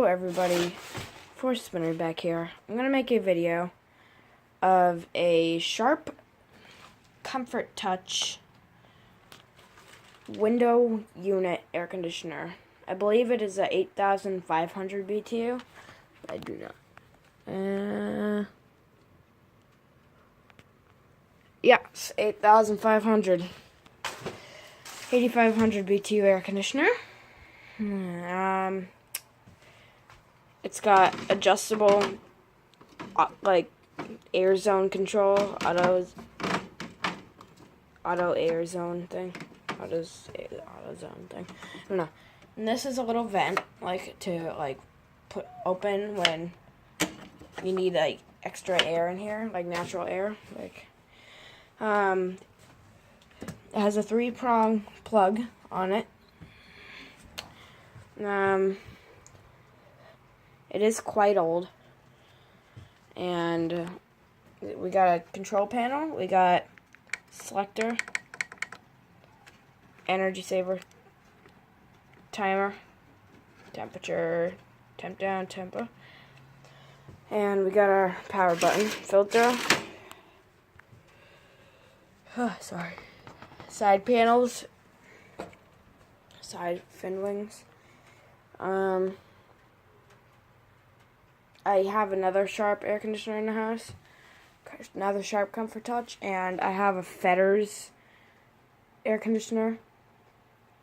Hello everybody, Force Spinner back here. I'm going to make a video of a Sharp Comfort Touch window unit air conditioner. I believe it is a 8,500 BTU, but I do not. Yes, 8,500. 8,500 BTU air conditioner. It's got adjustable, like, air zone control, auto air zone thing, auto zone thing. I don't know. And this is a little vent, like, to, like, put open when you need, like, extra air in here, like natural air. Like, it has a 3-prong plug on it. It is quite old, and we got a control panel, we got selector, energy saver, timer, temperature, temp down, temper, and we got our power button, filter, sorry, side panels, side fin wings. I have another Sharp air conditioner in the house, another Sharp Comfort Touch, and I have a Fetters air conditioner,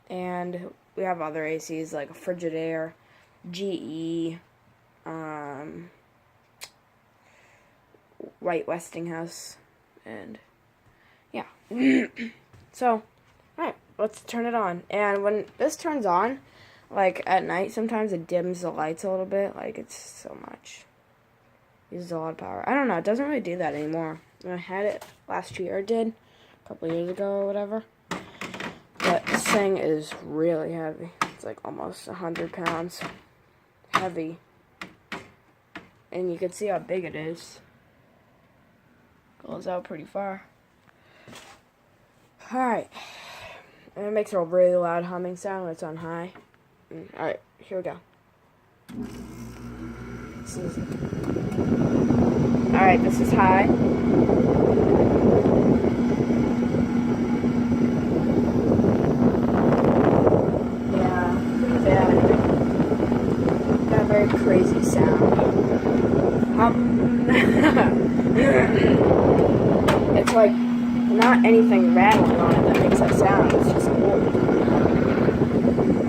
and we have other ACs like Frigidaire, GE, White Westinghouse, and yeah. So, alright, let's turn it on. And when this turns on, like, at night, sometimes it dims the lights a little bit. Like, it's so much. It uses a lot of power. I don't know. It doesn't really do that anymore. When I had it last year, it did. A couple years ago or whatever. But this thing is really heavy. It's like almost 100 pounds. Heavy. And you can see how big it is. Goes out pretty far. Alright. And it makes a really loud humming sound when it's on high. Alright, here we go. Alright, this is high. Yeah, pretty bad. Got a very crazy sound. It's like not anything rattling on it that makes that sound. It's just old.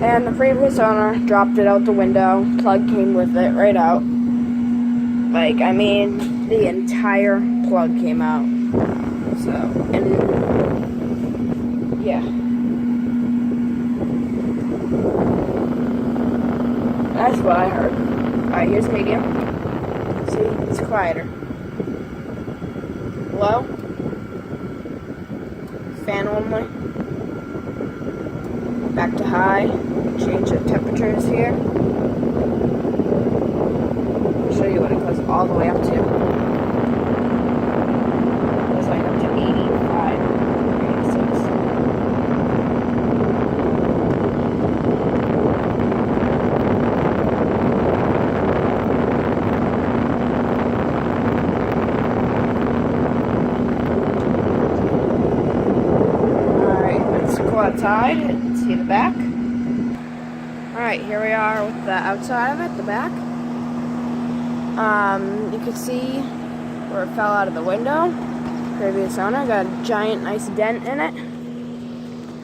And the previous owner dropped it out the window. Plug came with it right out. Like, I mean, the entire plug came out. So, and yeah. That's what I heard. Alright, here's medium. See, it's quieter. Low. Fan only. Back to high. Change the temperatures here. I'll show you what it goes all the way up to. It goes like up to 85, 86. Alright, let's go outside and see the back. Alright, here we are with the outside of it, the back. You can see where it fell out of the window. Previous owner got a giant, nice dent in it.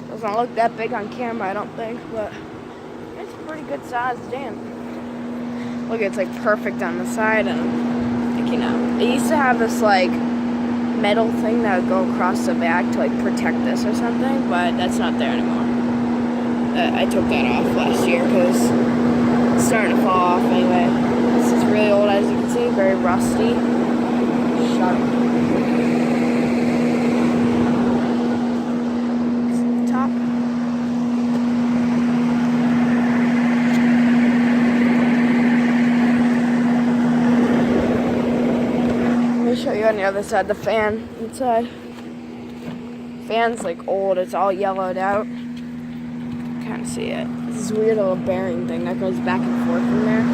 Doesn't look that big on camera, I don't think, but it's a pretty good sized dent. Look, it's like perfect on the side, and like, you know, they used to have this like metal thing that would go across the back to like protect this or something, but that's not there anymore. I took that off last year because it's starting to fall off anyway. This is really old, as you can see, very rusty. Sharp. Top. Let me show you on the other side, the fan inside. Fan's like old, it's all yellowed out. Kind of see it. This is weird little bearing thing that goes back and forth in there.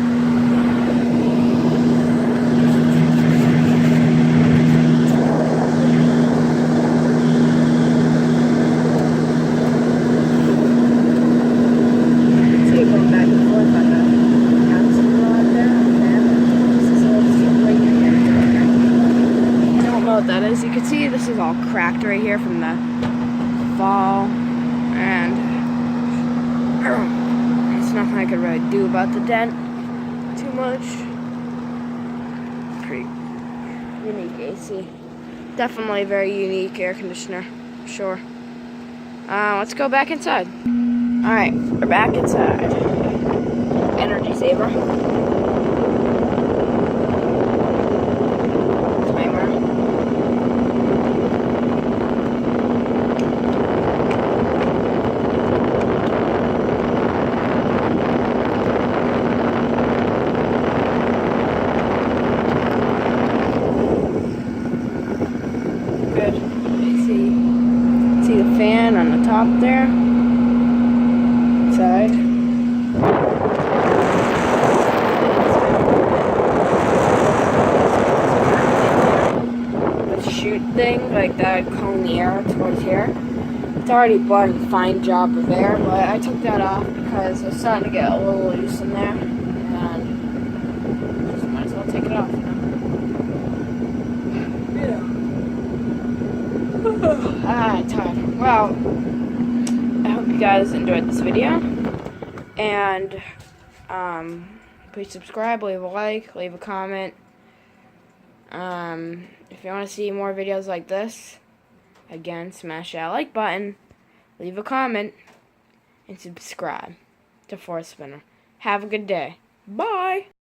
see, this is all cracked right here from the fall, and there's nothing I could really do about the dent too much. Pretty unique AC. Definitely a very unique air conditioner, sure. Let's go back inside. Alright, we're back inside. Energy saver. Timer. Good. See the fan on the top there. Side. The chute thing, like that cone the air towards here. It's already blowing a fine job of air, but I took that off because it's starting to get a little loose in there, and just might as well take it off. I'm tired. Well, I hope you guys enjoyed this video, and please subscribe, leave a like, leave a comment. If you want to see more videos like this, again, smash that like button, leave a comment, and subscribe to Force Spinner. Have a good day. Bye!